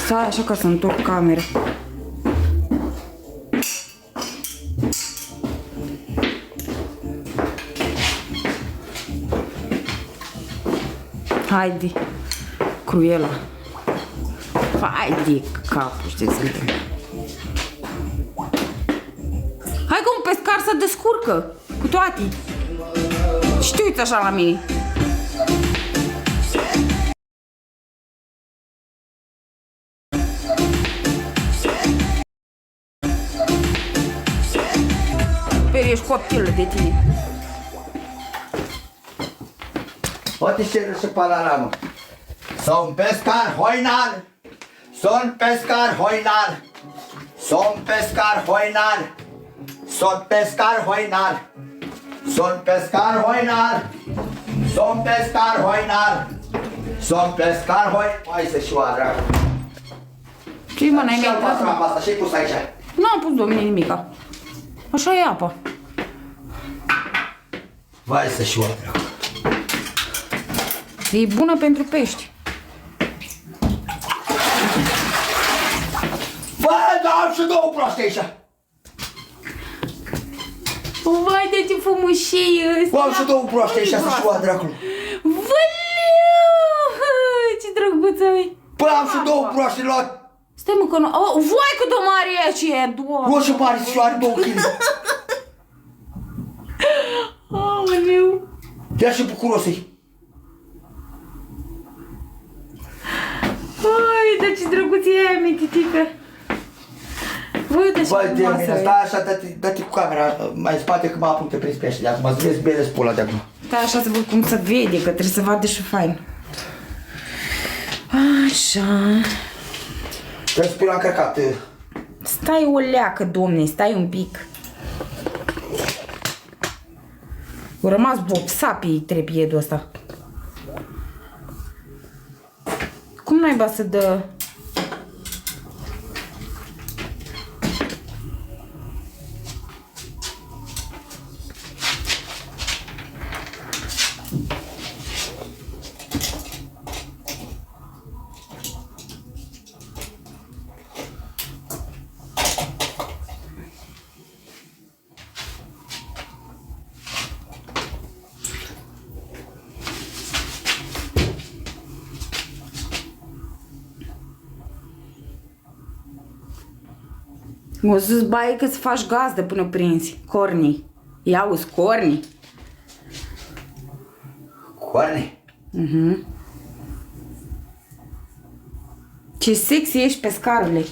Stai așa ca să întorc camera. Haide, Cruela. Haide, capul, știi să le. Hai că un pescar să descurcă cu toate. Și te uiți așa la mine. Peri, ești copilă de tine. Poate cere și panoramă. Sunt pescar hoinar. Sunt pescar hoinar. Sunt pescar hoinar. Sunt pescar hoinar. Sunt pescar hoinar. Sunt pescar hoinar. Sunt pescar hoinar. Hai să-și oadra. Ce mă, n-ai mai intrat? Asta și-ai pus aici. Nu am pus, domnule, nimica. Așa e apa. Vai să-și oadra. E bună pentru pești. Bă, dar am și două proaste aici. Vai, de ce frumușie ăsta. Bă, am și două proaste aici să-și oadra acolo. Văleu! Ce drăguță e. Bă, am și două proaste luat. Stai mă că nu... Oh, vai cât de mare e aceea, doamne. Roșu mare și are 2 kg. Aoleu. Ia și bucuros-i. Ai, dar ce drăguț e aia, mititică. Vă uite așa Băi, de mine, frumoasă. stai așa, dă-te cu camera mai în spate că mă apuc de prins pește de acum. Îți vezi bine spula de acum. Stai așa să văd cum se vede, că trebuie să vadă și fain. Așa. Trebuie să pui la încărcat. Stai o leacă, domne, stai un pic. Au rămas vopsapii trepiedul ăsta. Cum naiba să dă... M-a zis baie că să faci gazdă până prinzi. Cornii. Ia auzi, cornii. Coarne? Ce sexy ești, pescarule.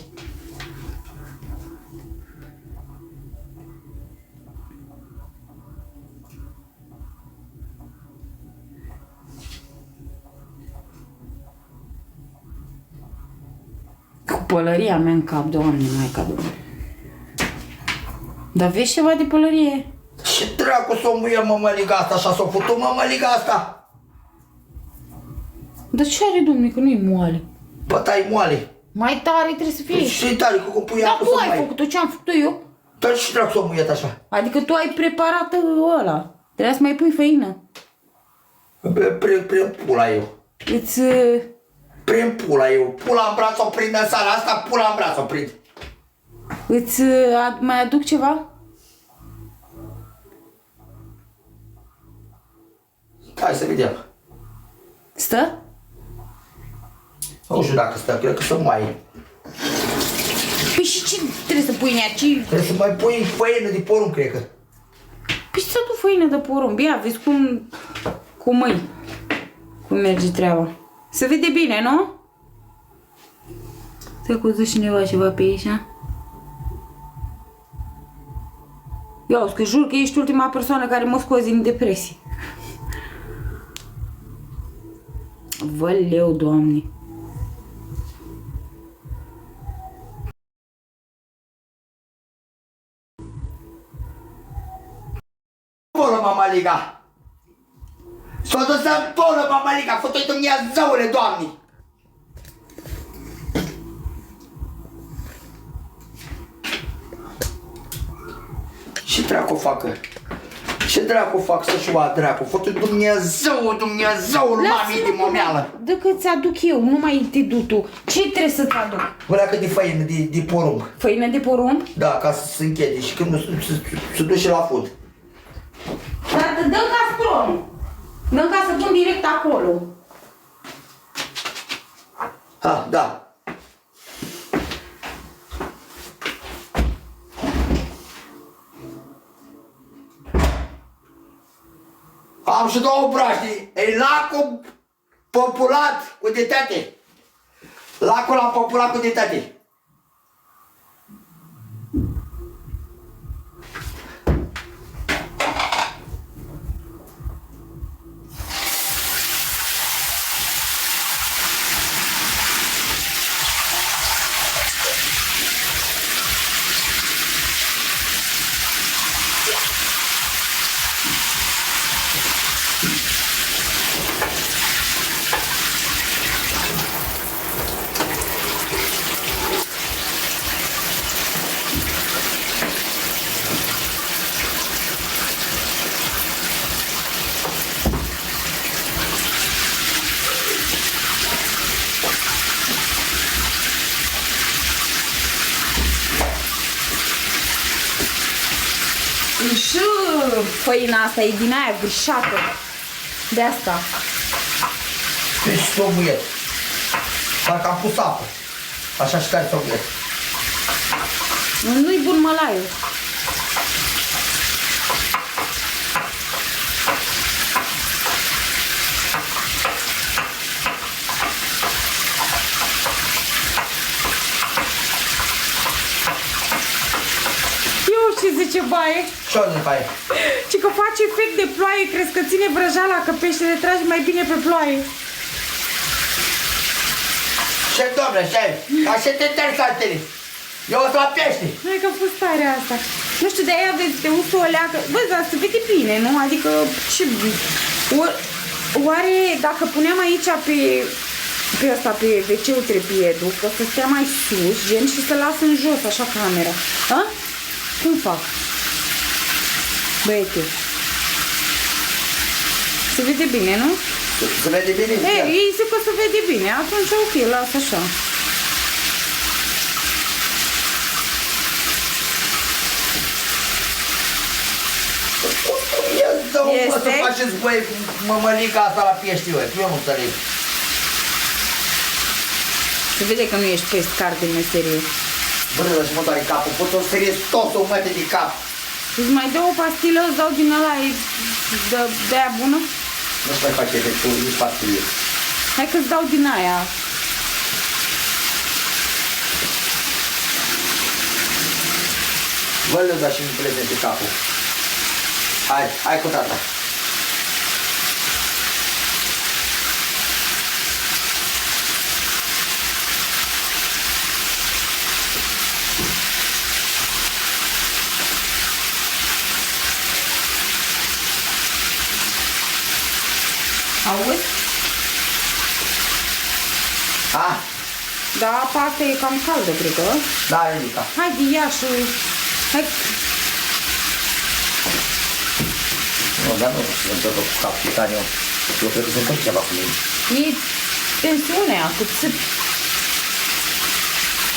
Cu pălăria mea în cap, doamne, maica Domnului. Dar vezi ceva de pălărie? Ce dracu s-o muie mămăliga asta, așa s-o putut mămăliga asta? Dar ce are, domnule, că nu-i moale? Bă, tai moale. Mai tare trebuie să fie. Și tare, cum pui Dar apă tu să ai mai... făcut-o, ce am făcut eu? Dar ce dracu s-o muiet așa? Adică tu ai preparat ăla. Trebuia să mai pui făină. Prin pula eu. Îți... Prin pula eu. Pula în braț o prind în sala asta, pula în braț o prind. Îți mai aduc ceva? Hai să vedem. Stă? Nu știu dacă stă, cred că să mai. Păi și ce trebuie să pui în ea? Ce... Trebuie să mai pui făină de porumb, cred că. Păi să tu făină de porumb. Ia, vezi cum îi. Cum merge treaba. Se vede bine, nu? Să cuză cineva ceva pe aici, a? Eu auzi că jur că ești ultima persoană care mă scozi din depresie. Văleu, Doamne. Poră, mamaliga! S-o dus în poră, mamaliga! Fătoi tu mi-a zăule, Doamne! Ce dracu facă? Ce dracu fac să-și oa dracu? Fă-te Dumnezeul mamii din momeală. Dă că ți-aduc eu, nu mai te du tu. Ce trebuie să-ți aduc? Văd de făină de porumb. Făină de porumb? Da, ca să se închede și când nu se duce la fund. Dar dă castronul. Dă ca să pun direct acolo. Ha, da. Am și două braști. E lacul populat cu detate. Lacul am populat cu detate. Și făina asta e din aia grișată. De asta. Deci somuiet. Parcă am pus apă. Așa și care somuiet. Nu-i bun mălaiul. Ce zice baie? Ce o zice baie? Și că face efect de ploaie, crezi că ține vrăjala, că peștele trage mai bine pe ploaie. Ce domnule, ce ai? Așa te interesante. Eu o să la pește. Hai că a fost tare asta. Nu știu, de aia vezi, te usă o leacă. Bă, dar se vede bine, nu? Adică, ce... Oare dacă puneam aici pe asta, pe WC-ul trepiedul, că să stea mai sus, gen, și să las în jos, așa, camera. A? Cum fac? Băiete. Se vede bine, nu? Se vede bine? Ei zic că se vede bine, atunci ok, las așa. Cum să faceți voi mămălica asta la pești, eu nu înțeleg. Se vede că nu ești pescar de meserie. Bă, să mă doare capul, pot să-mi seriez tot o măte de cap. Îți mai dau o pastilă, îți dau din ăla, de aia bună? Nu-ți mai face efectul, nici pastilie. Hai că-ți dau din aia. Bă, le da și-mi prezente capul. Hai cu tata. Auzi? Da, apa asta e cam caldă, cred că. Da, Elica. Hai de ia și... Hai... Nu, dar nu tot cu cap titaniu. Eu cred că se întâmplă ceva cu mine. E tensiunea, cu țâp.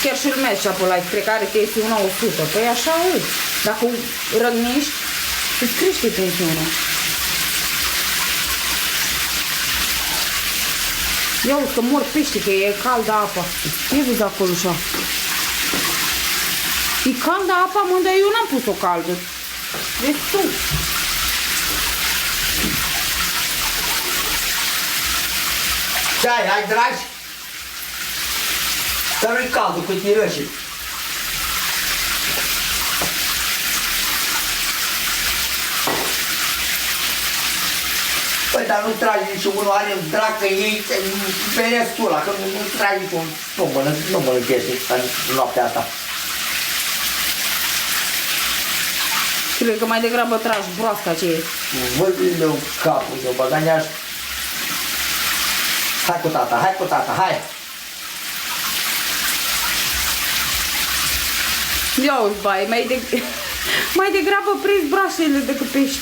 Chiar și urmezi și apoi cred că are tensiunea 100. Păi așa e. Dacă răgnești, îți crește tensiunea. Ia uite că mor pește, că e caldă apa. Ce vezi acolo așa? E caldă apa, mă, dar eu n-am pus-o caldă. Vezi tu. Ce ai, dragi? Să nu-i caldă, cu tirășii. Păi, dar nu tragi niciunul, are un drac că ei pe restul ăla, că nu tragi niciun, nu mă lăgește în noaptea asta. Cred că mai degrabă tragi broasca ce e. Văd-le-o capul, eu băganeaș. Hai cu tata, hai! Ia uite, bai, mai degrabă prins broasele decât pești.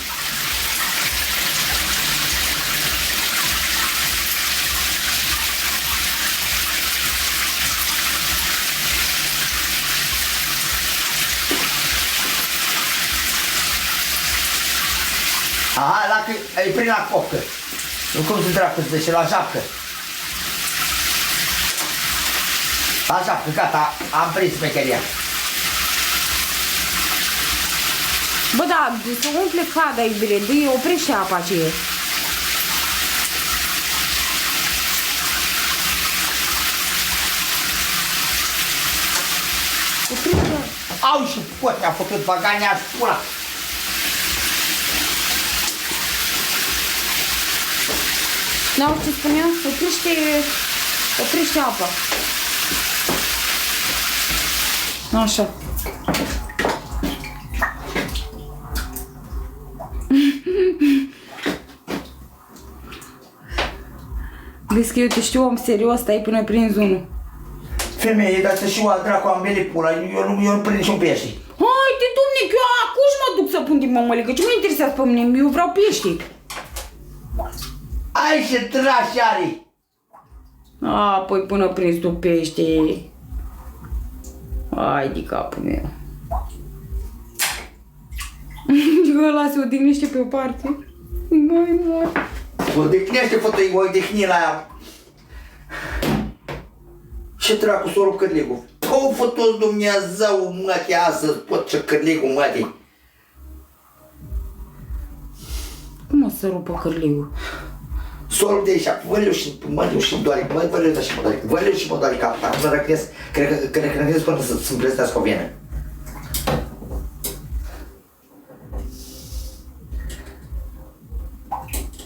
Aha, e prin la copcă. Nu cum se dracu să zice, la japcă. La japcă, gata, am prins mecheria. Bă, da, să umple cada, iubire, dă-i, oprește apa aceea. Oprește. Au și pot, mi-a făcut bagania și pula. N-auzi ce spunea? Oprește apa. Așa. Vezi că eu te știu om serios, stai până prinzi unul. Femeie, dar să știu al dracu ambele pula, eu nu prind niciun pește. Haide, domne, că eu acuși mă duc să pun din mămălică, ce mă interesează pe mine, eu vreau pește. Ai ce trași are. Păi până prins tu pește. Hai de capul meu. Eu lasă, odihnește pe o parte. Mai. Odihnește, fătăi, o odihni la ea. Ce dracu s-o rup cârligul? O fătos Dumnezeu, mătii, astăzi pot ce cârligul, mătii. Cum o să rupă cârligul? S-o rup de aici, văleu și doare, văleu și mă doare, văleu și mă doare capul. Acum răcnesc, cred până să-mi plăstească o venă.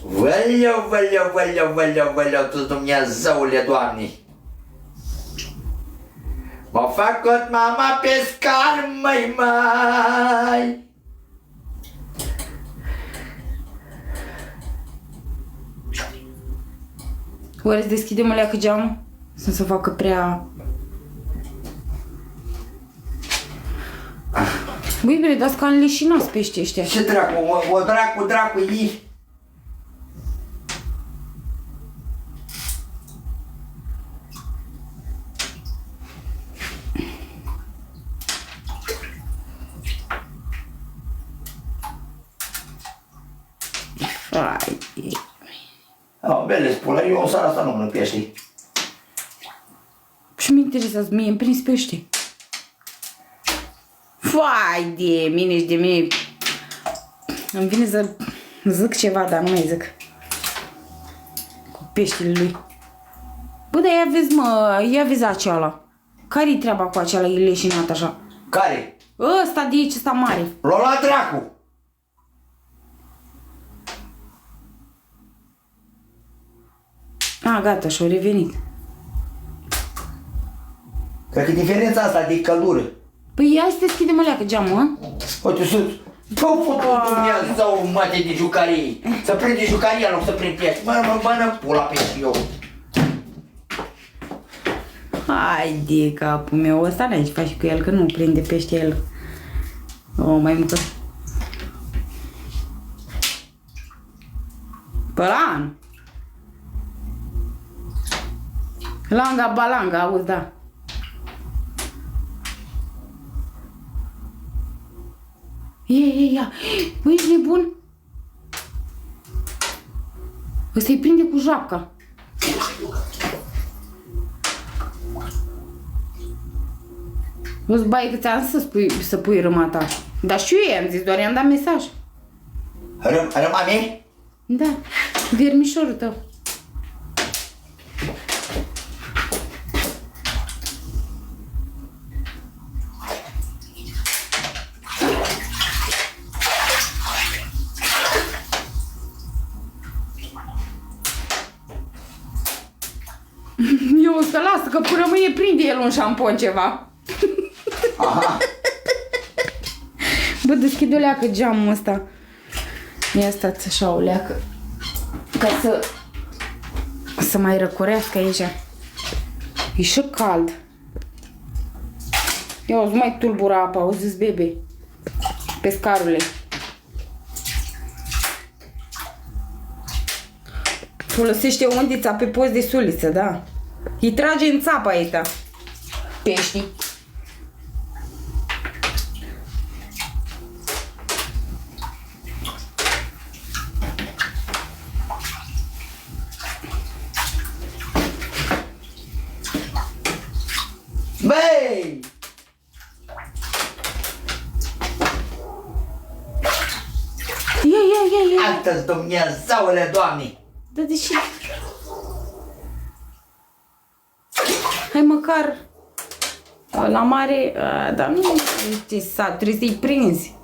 Văleu, tu Dumnezeule, Doamne! M-a făcut mama pescar, mai. Oare să deschidem alea cu geamul? Să nu se facă prea... Băi, bre, dați ca înleșinați pești ăștia. Ce dracu, o dracu, ei? Hai. Bele spula, eu în seara asta nu mănânc pește. Și mă interesează, mie îmi prins pește. Fai de mine și de mine. Îmi vine să zic ceva, dar nu mai zic. Cu peștele lui. Bă, dar ia vezi aceala. Care-i treaba cu aceala leșinat așa? Care? Ăsta de aici, ăsta mare. L-a luat dracu! Gata, și-a revenit. Cred că diferența asta de căldură. Păi ia să deschidem alea, că geamul, a? Uite sus. Bă, făcut Dumnezeu, mate de jucării. Să prinde jucăria, nu să prind pești. Mă, pula pești eu. Hai de capul meu, ăsta n-ai ce faci cu el, că nu prinde pește el. Mai mucă. Pălan! Langa balanga, auzi, da. Ia. Băi, ești nebun? Ăsta-i prinde cu japca. Vă bai că ți-am să pui râmata. Dar și eu i-am zis, doar i-am dat mesaj. Rămame? Da, vermișorul tău. Eu o să las, că până mâine prinde el un șampon ceva. Aha. Bă, deschid o leacă geamul ăsta. Ia stați așa o leacă. Ca să mai răcorească aici. E și cald. Ia o mai tulbura apa, auziți, bebe? Pescarule. Folosește undița pe post de suliță, da? Îi trage în țapa aici. Peștii. Băi! Ia. Astăzi, Dumnezeule, Doamne! Da, deși... Hai măcar la mare, dar nu este sat, trebuie să-i prinzi.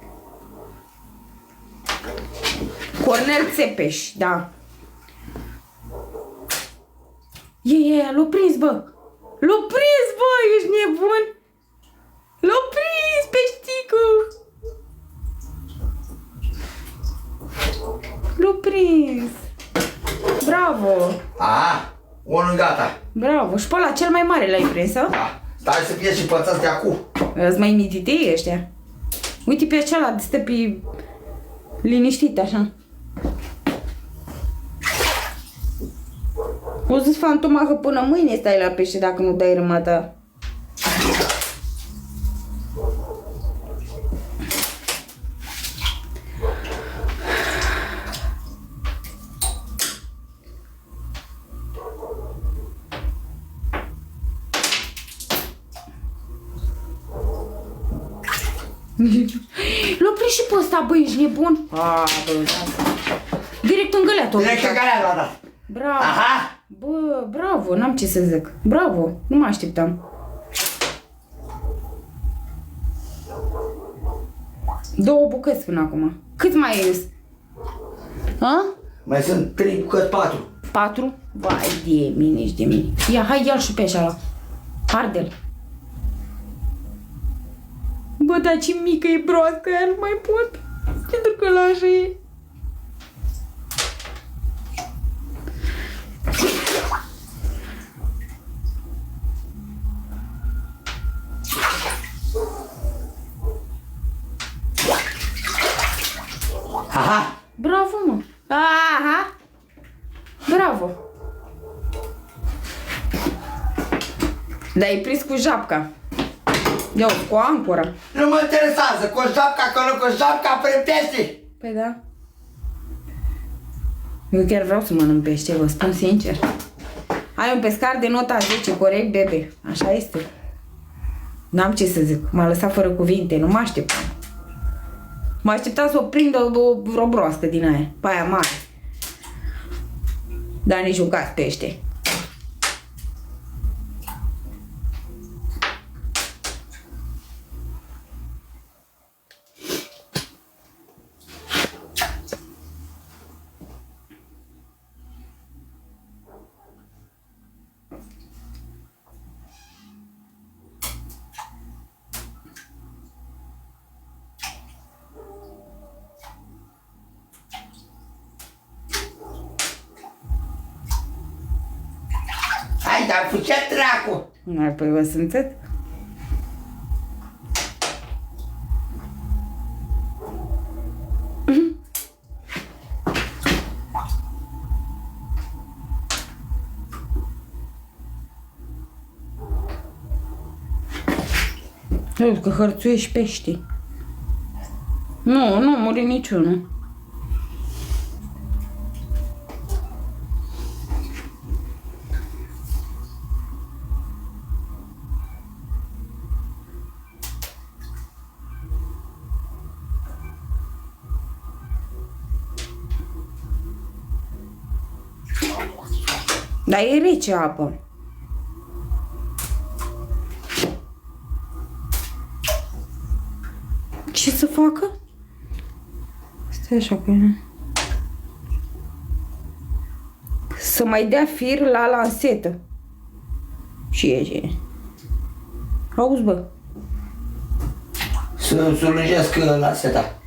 Cornel Țepeș, da. Ia, l-o prins, bă! L-o prins, bă, ești nebun! L-o prins, peșticu! L-o prins! Bravo! Aha, unul gata. Bravo! Și pe ăla cel mai mare l-ai prins, a? Da. Stai să fie și pățați de acum. Îți mai mititei ăștia. Uite pe acela, stă pe... liniștit, așa. O să-ți fantoma că până mâine stai la pește dacă nu dai rămata. L-o prins și pe ăsta, bă, ești nebun? Bă, da. Direct în gălea tot. Direct în gălea l-a dat. Bravo. Aha. Bă, bravo, n-am ce să zic. Bravo, nu mă așteptam. 2 bucăți până acum. Cât mai ai ies? Ha? Mai sunt 3 bucăți, 4. 4? Vai de mine, ești de mine. Ia, hai, ia-l și pe așa. Arde-l. Bă, dar ce mică e broască, aia nu mai pot. Pentru că la așa e. Aha. Bravo, mă. Aha. Bravo. Dar ai prins cu japca. Ia cu ancora. Nu mă interesează, cu japca acolo, cu japca prin pește. Păi da. Eu chiar vreau să mănânc pește, vă spun sincer. Ai un pescar de nota 10, corect, bebe. Așa este. N-am ce să zic. M-a lăsat fără cuvinte, nu mă așteptam. Mă așteptam să o prindă o broască din aia, pe aia mare. Dar nici un caz pește. Hai, dar cu ce dracu? Păi vă sunteți? Eu că hărțuiești pești. Nu muri niciunul. Dar e rece apă. Ce să facă? Stai așa cu ea. Să mai dea fir la lansetă. Și e ce? Auzi, bă? Să lungesc la seta.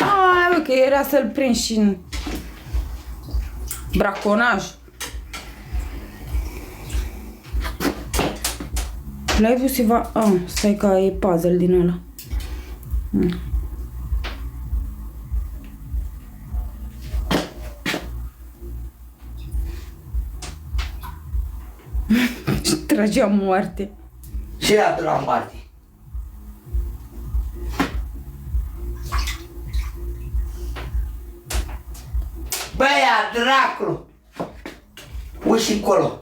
Ai, bă, că era să-l prind și în braconaj. Live-ul se va... stai că e puzzle din ăla. Tragea moarte. Și ea de la moarte. Băia, dracul! Uite și încolo.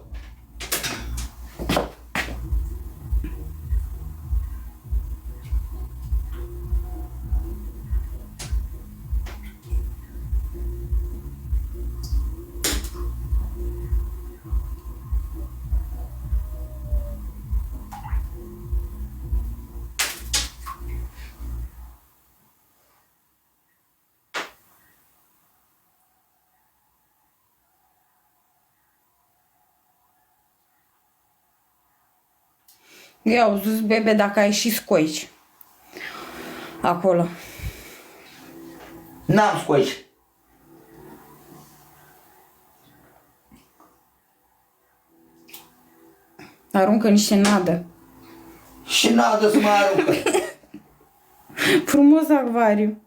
I-au zis, bebe, dacă ai și scoici. Acolo. N-am scoici. Aruncă niște nadă. Și n-a să mă aruncă. Frumos acvariu.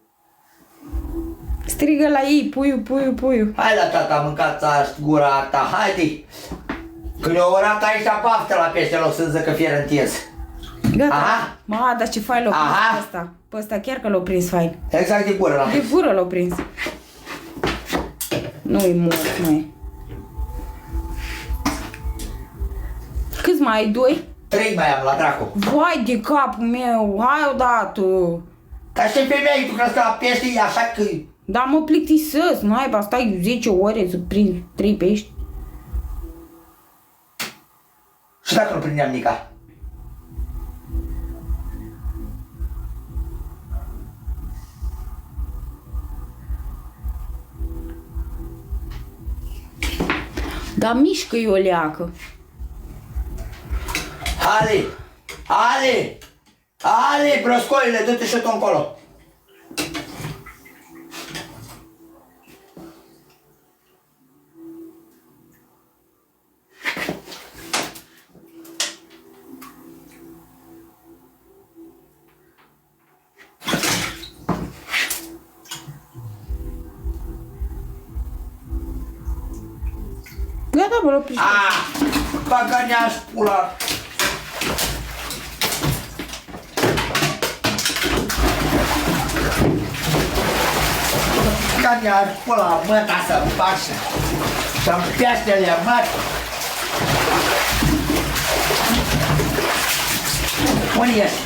Strigă la ei, puiu, puiu, puiu. Hai la tata, mâncați gura ta, haide! Când eu orat aici paftă la pește, loc să zic că fier întins. Gata. Aha. Ma, dar ce fain l-a prins Aha. pe ăsta. Pe ăsta chiar că l-a prins fain. Exact de gură l-am De prins. gură l-a prins. Nu-i mort, măi. Câți mai ai? 2? 3 mai am la dracu. Vai de capul meu, hai odată. Dar știi femeie, tu crezi că la pește e așa că... Dar mă plictisesc, naiba, stai 10 ore să prind 3 pești. Și dacă nu prindeam nica? Dar mișcă-i o leacă. Ale! Ale! Ale, broscoile, du-te și tu încolo. Gata, bă, l-o prins. Băgănea-și pula. Băgănea-și pula, măta să-mi facă. Să-mi peștele, măt. Unde ești?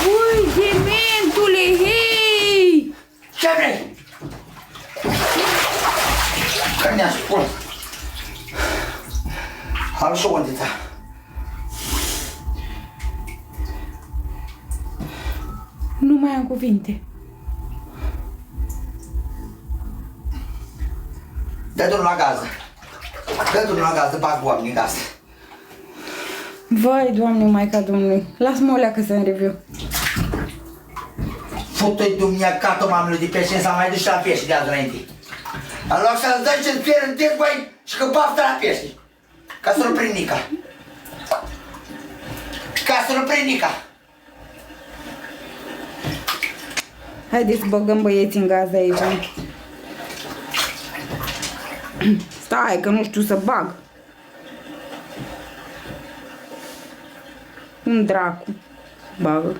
Ui, dementule, hei! Ce vrei? Băgănea-și pula. Am și unde ta. Nu mai am cuvinte. Dă drumul la gază. Dă drumul la gază, bag oameni în casă. Vai, Doamne, Maica Domnului, las-mă o leacă să-mi reviu. Fute-i dumneacatul mamele de pește, s-a mai dus și la pește de azi înainte. În loc să-ți dai ce-ți pierd în timp, băi, și că baftă la pește. Ca să nu prind nica. Ca să nu prind nica. Haideți să băgăm băieții în gaz aici. Stai, că nu știu să bag. Un dracu. Bagă.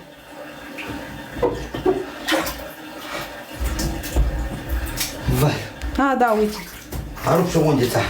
Vai, A, da, uite. a rupt și undița.